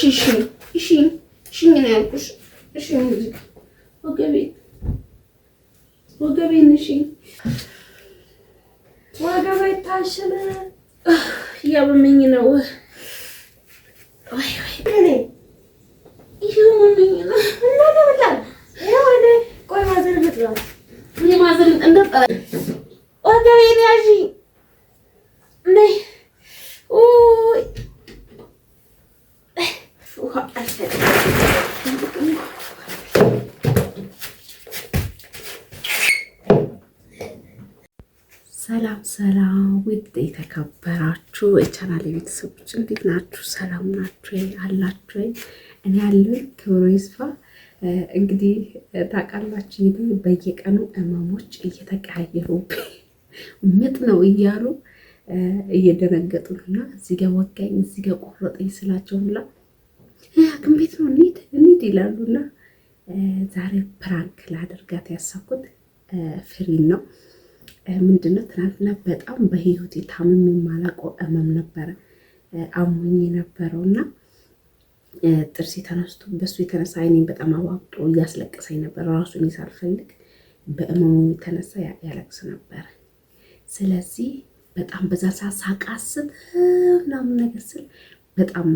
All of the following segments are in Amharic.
እሺ ነው ያልኩሽ። እሺ ሙዚቃ ወገቤን እሺ ወገቤ ታሽለ ያበመኝ ነው። ወይ ይሁንኝ ነው እና ለምን ይሁን ቆይ ማዘር ልጥራ ምን ማዘር እንደጠራ ወገቤን ያዢ ነይ ኦይ ሰላም ውድ የተከበራችሁ የቻናሌ ቤተሰቦች እንዴት ናችሁ? ሰላም ናችሁ አላችሁ? እኔ ያለሁኝ ክብሩ ይስፋ። እንግዲህ ታውቃላችሁ በየቀኑ እማሞች እየተቀያየሩብኝ ምጥ ነው እያሉ እየደነገጡ ነውና እዚህ ጋር ወጋኝ እዚህ ጋር ቆረጠኝ ስላቸው ሁላ ሐኪም ቤት ነው እንሂድ ይላሉና ዛሬ ፕራንክ ላደርጋት ያሰብኩት ፍሪን ነው። ምንድነው ትናንትና በጣም በህይወቴ ታምሜ የማላውቀው እመም ነበረ አሞኝ ነበረውና ጥርሴ ተነስቶ በሱ የተነሳ አይኔን በጣም አዋቅጦ እያስለቀሰኝ ነበር። ራሱን ሳልፈልግ በእመሙ የተነሳ ያለቅስ ነበር። ስለዚህ በጣም በዛ ሰዓት ሳቃስብ ምናምን ነገር ስል በጣም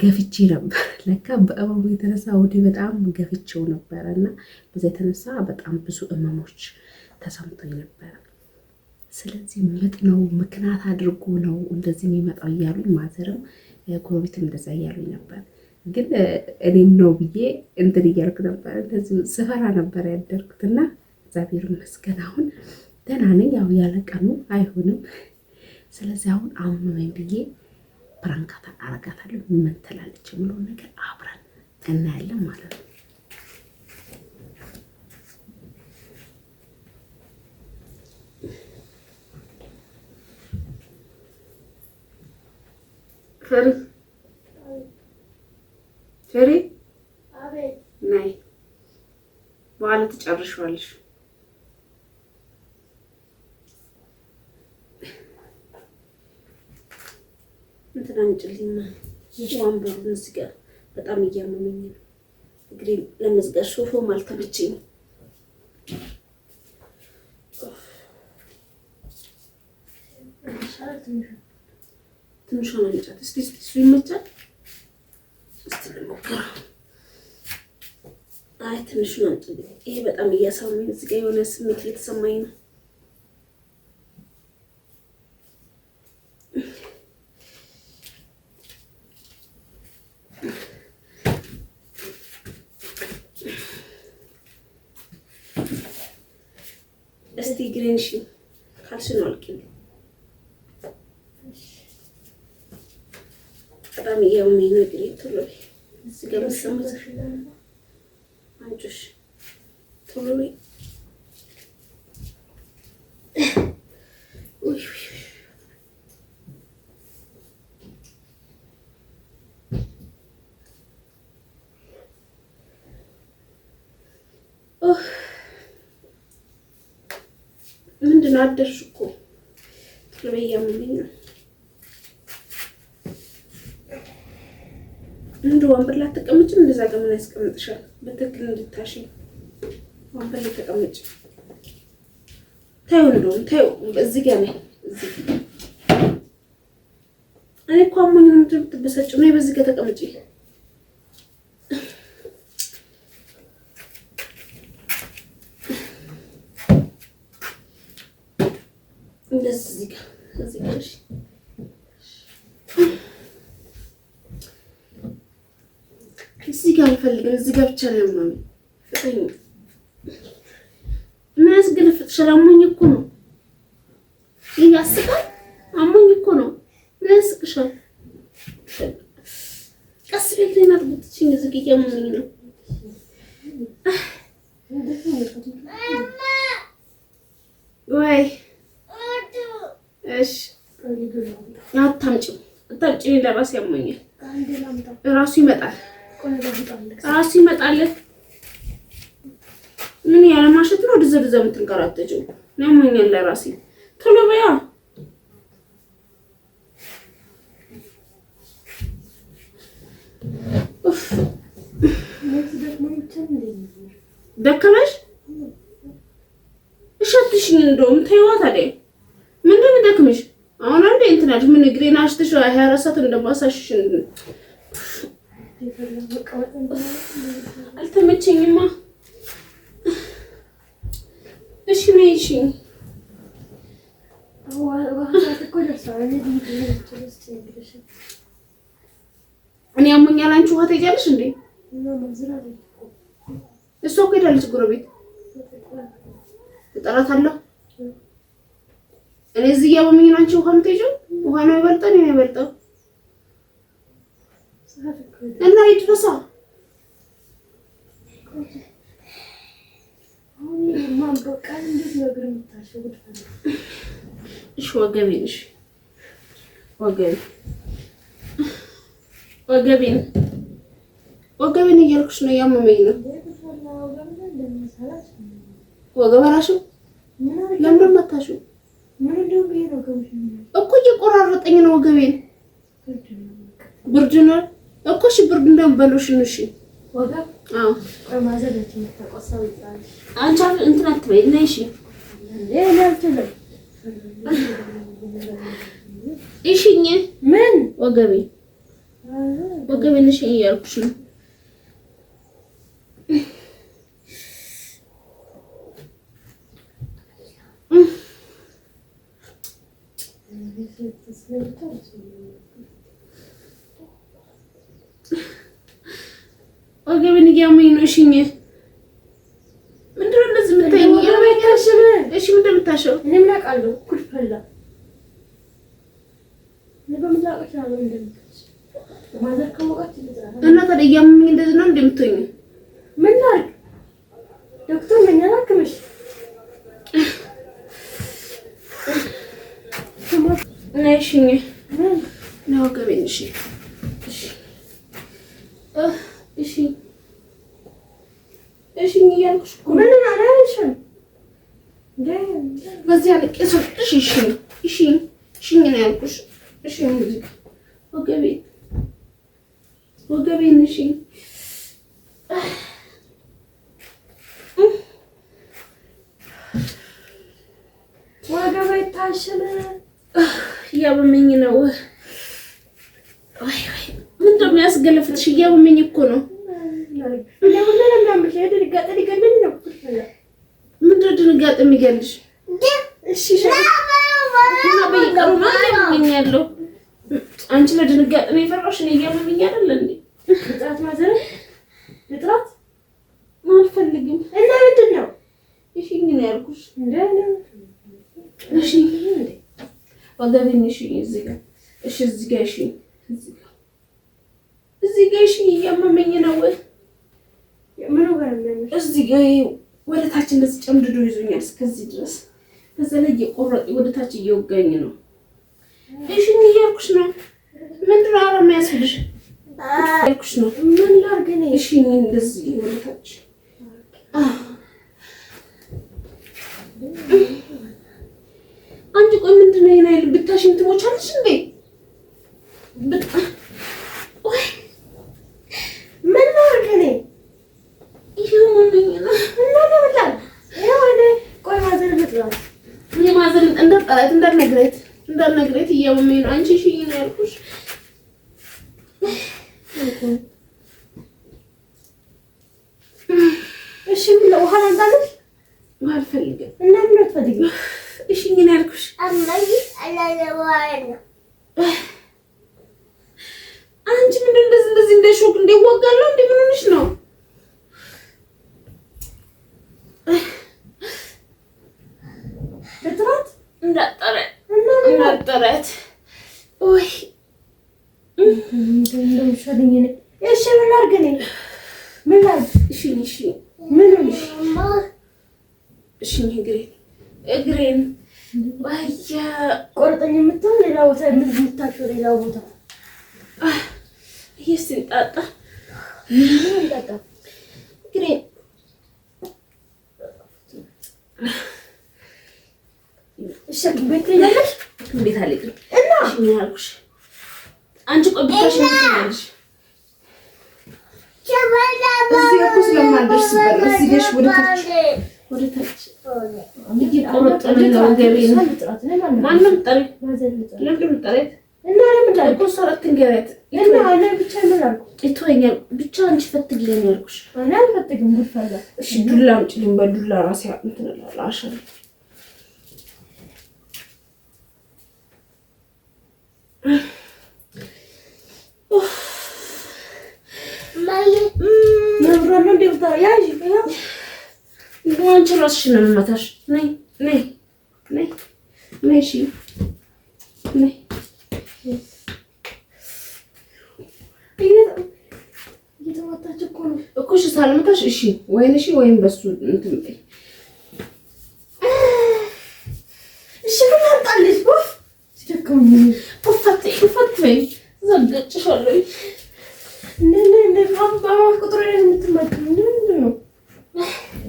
ገፍቼ ነበር። ለካ በእመሙ የተነሳ ወዲህ በጣም ገፍቼው ነበረ እና በዛ የተነሳ በጣም ብዙ እመሞች ተሰምቶኝ ነበር። ስለዚህ ምጥ ነው ምክንያት አድርጎ ነው እንደዚህ የሚመጣው እያሉኝ ማዘርም ጎረቤትም እንደዛ እያሉኝ ነበር። ግን እኔም ነው ብዬ እንትን እያልኩ ነበር። እንደዚህ ስፈራ ነበር ያደርኩትና እግዚአብሔር ይመስገን አሁን ደህና ነኝ። ያው ያለ ቀኑ አይሆንም። ስለዚህ አሁን አመመኝ ብዬ ፕራንክ አረጋታለሁ። ምን ትላለች የሚለውን ነገር አብረን እናያለን ማለት ነው። ፈሪ አቤት ነይ በኋላ ትጨርሻለሽ። እንትን አንጭልኝና ወንበሩን እዚህ ጋር በጣም እያመመኝ ነው። እንግዲህ ለመዝጋት ሶፋውም አልተመቸኝም። ትንሿ ነው እንጫት እስቲ እሱ ይመቻል። እስቲ ልሞክረው። አይ ትንሽ ነው እንትን ይሄ በጣም እያሳመኝ እዚህ ጋር የሆነ ስሜት እየተሰማኝ ነው። እስቲ ግሬንሽ ካልሽ ነው አልኪኝ በጣም እያመመኝ ነው። ግሬ ቶሎ እዚህ ጋር መሰማት አንቺሽ ቶሎ ምንድን ነው አደርሽ እኮ ቶሎ እያመመኝ ነው። እንደ ወንበር ላይ ተቀመጭ። እንደዛ ጋር ምን ያስቀምጥሻል? በትክክል እንድታሺ ወንበር ላይ ተቀመጭ። ታዩ እንደውም ታዩ እዚህ ጋር ነኝ። እኔ እኮ አሞኝ ነው የምትበሳጭው። ነይ በዚህ ጋር ተቀመጪ። እንደዚህ ጋር እዚህ ጋር እሺ እዚህ ጋር አልፈልግም። እዚህ ጋር ብቻ ነው ማሚ ፈጠኝ። ምን ያስገለፍጥሻል? አሞኝ እኮ ነው። ይሄ ያስቃል። አሞኝ እኮ ነው። ምን ያስቅሻል? ቀስ ብለሽ ና ትብትችኝ። እዚህ ጋር አሞኝ ነው። ወይ እሺ አታምጪው ለራሴ ያሞኛል። ራሱ ይመጣል። ራሱ ይመጣል። ምን ያለ ማሸት ነው? ድዘድዘ የምትንከራተችው ያሞኛል ለራሴ። ቶሎ በያ ደከመሽ? እሸትሽኝ እንደውም ተይዋ ታዲያ ምንድን ነው ደክመሽ? አሁን አንዴ እንትን አልሽ ምን እግሬን አሽተሽ 24 ሰዓት እንደማሳሽሽ አልተመቸኝማ። እሺ ነይ እሺ እኔ አሞኛል። አንቺ ውሃ ትሄጃለሽ እንዴ? እሷ እኮ ሄዳለች ጎረቤት እጠራታለሁ። እኔ እዚህ እያመመኝ ነው። አንቺ ውሃ የምትሄጂው? ውሃ ነው ይበልጣል ነው ይበልጣል እና ይድረሳ እሺ ወገቤንሽ ወገቤን እያልኩሽ ነው። ያመመኝ ነው ወገበራሹ ለምን መታሹ እኮ እየቆራረጠኝ ነው ወገቤን። ብርድ ነው እኮ እሺ ብርድ እንደምበሉሽ ነው። እሺ ወገብ ማዘጋጅ ተቆሳው ይጣል አንቺ እንትን አትበይ ነይ። እሺ እሺኝ ምን ወገቤን እሺ እያልኩሽ ነው። ወገቤን እያመኝ ነው። እሺ ምንድን ነው እንደዚህ የምታይኝ? እሺ ምንድን ነው የምታሸው? እኔ ምን አውቃለሁ? ኩል ፈላ እና ታዲያ እያመኝ እንደዚህ ነው እንደምትሆኝ? ምን ላድርግ? ዶክተር ነኝ አላክምሽ። እሺ ነው ወገቤን እሺ እሺ እያልኩሽ እኮ ምን አላልሽም? በዚህ አልቄሰሽ እሺ ነው ያልኩሽ። እሺ ሙዚቃ ወገቤን እሺ ወገቤ ታሸነ እያመመኝ ነው። ምንድን ነው የሚያስገለፍትሽ? እያመመኝ እኮ ነው። ምንድን ነው ድንጋጤ የሚገልሽ? ያለው አንቺ ለድንጋጤ ነው የፈራሽ? እኔ እያመመኝ አይደል እንዴ? ልጥራት አልፈልግም። እና ምንድን ነው? እሺ ነው ያልኩሽ። እሺ ወገቤን እሺ እዚህ ጋር እሺ እዚህ ጋር እሺ እዚህ ጋር እሺ እያመመኝ ነው። ምን ጋር ነው? እዚህ ጋር ወደ ታች እንደዚህ ጨምድዶ ይዞኛል እስከዚህ ድረስ። ከዛ ላይ እየቆረጠ ወደ ታች እየወጋኝ ነው። እሺ እያልኩሽ ነው። ምንድን ነው አረም ያስብልሽ? እያልኩሽ ነው። ምን ላድርግ እኔ? እሺ እንደዚህ ወደ ታች አንቺ ቆይ ምንድን ነው የናይል ብታሽን ትሞቻለሽ እንዴ? ወይ ምን ላድርግ እኔ? ይሄው ምንድን ነው እና ለምን ይሄው እኔ ቆይ ማዘር ልጥራት እኔ ማዘር እንዳትነግረት እያመመኝ ነው። አንቺ እሺ ነው ያልኩሽ። እሺ ምን ውሃ ላንጣልሽ? ውሃ አልፈልግም። እና ምን አትፈልጊም? እሺ ምን ያልኩሽ? አንቺ ምንድን እንደዚህ እንደ ሾክ እንደወጋለሁ እንደ ምን ሆነሽ ነው? ለጥራት እንዳጠረት ወይ እንደምሻለኝ ነው። እሺ ምን ላድርግ እኔ? ምን ላድርግ? እሺ ምን ሆነሽ? እሺ እግሬን ወያ ቆርጠኝ የምትሆን ሌላ ቦታ የምታሸው ሌላ ቦታ ይስንጣጣ ይንጣጣ እግሬን እሺ ቤት ያለሽ ቤት አለኝ እና እሺ ምን አልኩሽ? አንቺ ቆይ ብቻሽ ምን ትላለሽ? እዚህ እኮ ስለማልደርስበት ነው። እዚህ ጋር ወደ ታች እየቆረጠን ነው ገቤን ማንም ጠሪ ለምን ጠሪ እና ለምን እኮ ሰራት እንገራት እና አለ ብቻ ምን አልኩ እቶኛ ብቻ አንቺ ፈትግልኝ ያልኩሽ እኔ አልፈትግም ጉድፈላ እሺ ዱላ አምጪልኝ በዱላ ራሴ እንትን እላለሁ አሻል ማየ ነብራን እንደውታ ያጂ አንቺ ራስሽ ነው የምመታሽ ነይ ነይ ነይ ነይ እሺ ነይ እየተመታች እኮ ነው እኮ እሺ ሳልመታሽ እሺ ወይን እሺ ወይን በሱ እንትን በይ እሺ ምን አጣልሽ ወፍ ሲደከም ፉፋት በይ ዘግጭሻለሁ ነነ ባባ ቁጥር ላይ የምትመጪው ምንድን ነው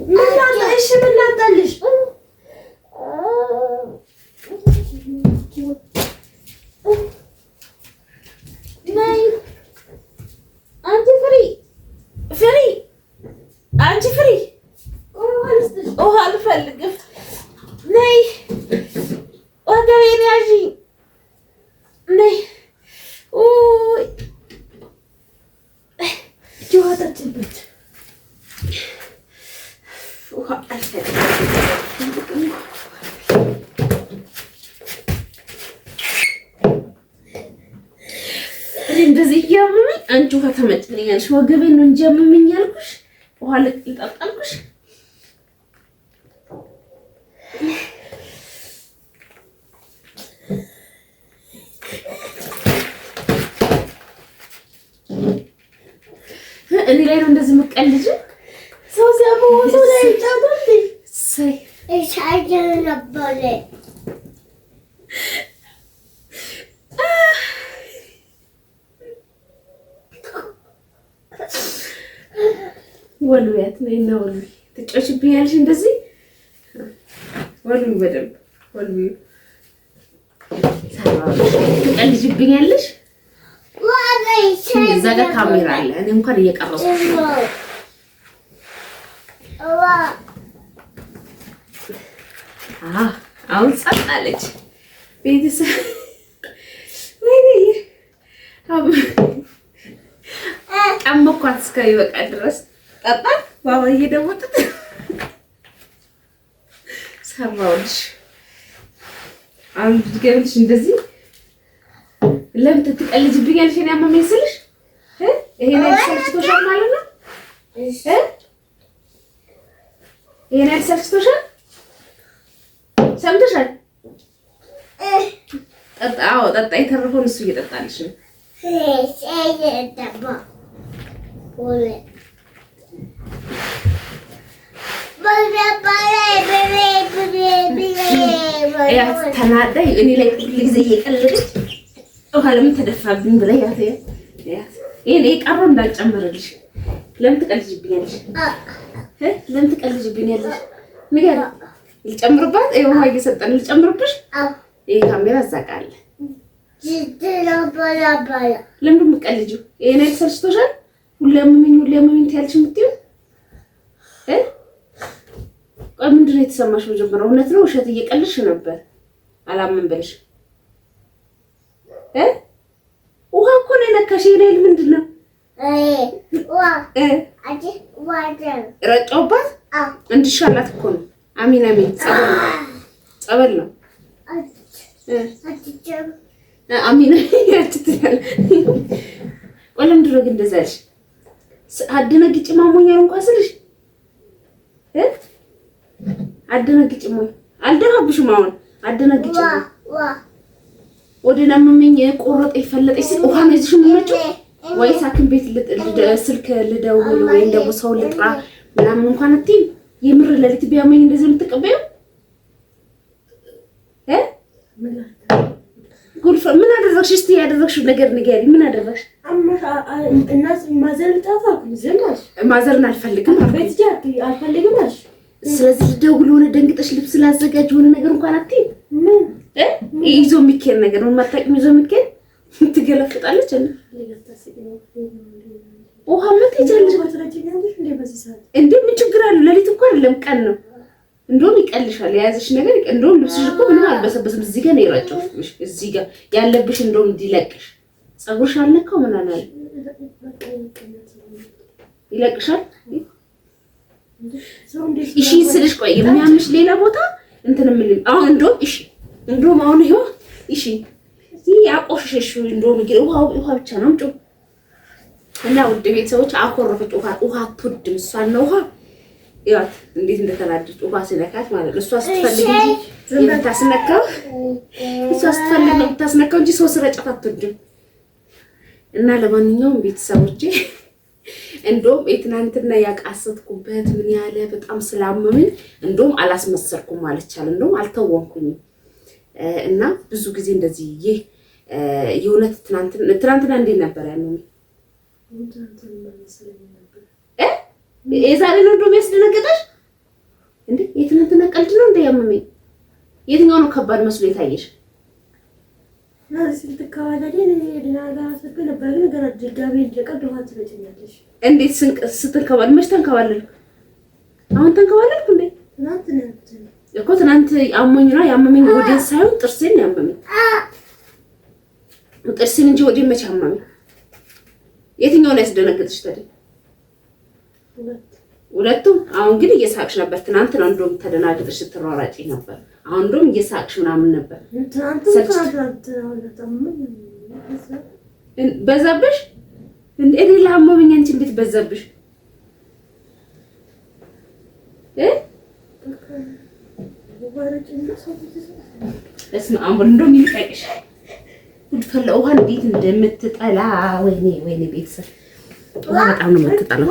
ምን አጣልሽ ምን አጣልሽ ናይ አንቺ ፍሪ አንቺ ፍሪ ውሃ አልፈልግም ናይ ወገቤን ያዢ ናይ ኦይ ጆታችበት ውሃ አልፈልግም እንደዚህ እያመመኝ አንቺ ውሃ ተመጭልኛለሽ። ወገቤን ነው እንጂ ያመመኝ ያልኩሽ ውሃ ልጠጣልኩሽ። እኔ ላይ ነው እንደዚህ የምትቀልጂ? ሰው ሲያመው ሰው ላይ ጫቶት ሰይ እሻጀን ነበር ወልውያት ነው ወልዊ ትጮችብኛለሽ እንደዚህ ወልዊ በደንብ ወልዊ ትቀልጂብኛለሽ እዛ ጋር ካሜራ አለ እኔ እንኳን እየቀረጽኩ አሁን ጸጥ አለች ቤተሰብ ወይኔ አመኳት እስከሚበቃ ድረስ ጠጣ ባባዬ ደግሞ ጥጥ ሰራውልሽ አሁን ትገቢልሽ እንደዚህ ለምን ትቀልጂብኛለሽ? እኔ አመመኝ ስልሽ ይሄ ነው ሰልችቶሻል ማለት ነው ይሄ ነው ሰልችቶሻል ሰምተሻል? ጠጣ አዎ ጠጣ የተረፈውን እሱ እየጠጣልሽ ነው ተናዳይ እኔ ላይ ሁሉ ጊዜ እየቀለደች ውሃ ለምን ተደፋብኝ ብላ ያት ይሄን የቀረው እንዳልጨምርልሽ ለምን ትቀልጂብኛለሽ? ለምን ትቀልጂብኛለሽ? ንገሪ ልጨምርባት ውሃ እየሰጠን ልጨምርብሽ? ይሄ ካሜራ አዛቃለ ለምን የምትቀልጂው? ይሄን ሰልችቶሻል? ሁሌ አመመኝ ትያለሽ የምትይው ቆይ ምንድን ነው የተሰማሽ? መጀመሪያ እውነት ነው ውሸት እየቀልሽ ነበር አላምን ብለሽ ውሃ እኮ ነው የነካሽ። ይሄን ምንድን ነው ረጨውባት እንድሻላት እኮ ነው። አሚን ጸበል ነው አሚን ያትትል ቆይ ለምንድን ነው ግን እንደዛ ያልሽ? አደነግጭ ማሞኛል እንኳን ስልሽ አደነግጭ ሞኝ አልደረብሽም። አሁን አደነግጭ ወደና መመኝ ቆረጠ ይፈለጠኝ ሲል ውሃ ነው ይዝሽ የምትመጪው ወይስ ሐኪም ቤት ስልክ ልደውል ወይ ደግሞ ሰው ልጥራ ምናምን እንኳን አትይም? የምር ለሊት ቢያመኝ እንደዚህ የምትቀበይው ጉልፍ ምን አደረግሽ? እስቲ ያደረግሽው ነገር ንገሪ። ምን አደረግሽ? እናስ ማዘርን ታፋኩ ዝማሽ ማዘርን አልፈልግም ቤት ጃክ አልፈልግም አልሽ። ስለዚህ ደውል ሆነ ደንግጠሽ ልብስ ላዘጋጅ ሆነ ነገር እንኳን አትይም? ምን ይዞ የሚኬድ ነገር ምን ማጣቅም ይዞ የሚኬድ ትገለፍጣለች እንዴ? ውሃ መትይጃለሽ እንዴ? ምን ችግር አለ? ሌሊት እኮ አይደለም ቀን ነው። እንደውም ይቀልሻል የያዝሽ ነገር። እንደውም ልብስሽ እኮ ምንም አልበሰበስም። እዚህ ጋር ነው የራጨሁሽ። እዚህ ጋር ያለብሽ እንደውም እንዲለቅሽ ፀጉርሽ አልነካው ምን አለ ይለቅሻል። እሺ ስልሽ ቆይ የሚያምሽ ሌላ ቦታ እንትን ምን አሁን እንደውም እሺ እንደውም አሁን ይሄው እሺ እዚህ ያቆሽሽሽ እንደውም ውሃ ብቻ ነው እንጩ እና ውድ ቤተሰቦች አኮረፈች። ውሃ አትወድም እሷን ነው ውሃ ያት እንዴት እንደተናደደች ውሃ ሲነካት ማለት ነው። እሷ ስትፈልግ እንጂ የምታስነካው እሷ ስትፈልግ ነው የምታስነካው እንጂ ሰው ስረጫት አትወድም። እና ለማንኛውም ቤተሰቦቼ እንደውም የትናንትና ያቃሰትኩበት ምን ያለ በጣም ስላመመኝ እንደውም አላስመሰልኩም ማለት ይቻላል። እንደውም አልተወንኩኝም እና ብዙ ጊዜ እንደዚህ ይሄ የእውነት ትናንትና እንዴት ነበር ያለው? የዛሬ ነው እንደውም ያስደነገጠሽ እንዴ? የትናንትና ቀልድ ነው እንደ ያመመኝ? የትኛው ነው ከባድ መስሎ የታየሽ? እንዴት ስትንከባል መች ተንከባለልኩ? አሁን ተንከባለልኩ እንዴ? እኮ ትናንት አሞኝ ነው ያመመኝ። ወዴን ሳይሆን ጥርሴን ያመመኝ ጥርሴን እንጂ ወዴን መች አመመኝ? የትኛው ነው ያስደነገጥሽ ታዲያ? ሁለቱም። አሁን ግን እየሳቅሽ ነበር። ትናንት ነው እንደውም ተደናግጠሽ ስትሯሯጪ ነበር። አሁን እንደውም እየሳቅሽ ምናምን ነበር። በዛብሽ እንዴ? ላመመኝ አንቺ እንዴት በዛብሽ? እስማ አሁን እንደውም ይልቀቅሽ ጉድ ፈላ። ውሃ እንዴት እንደምትጠላ ወይኔ ቤተሰብ በጣም ነው የምትጠላው።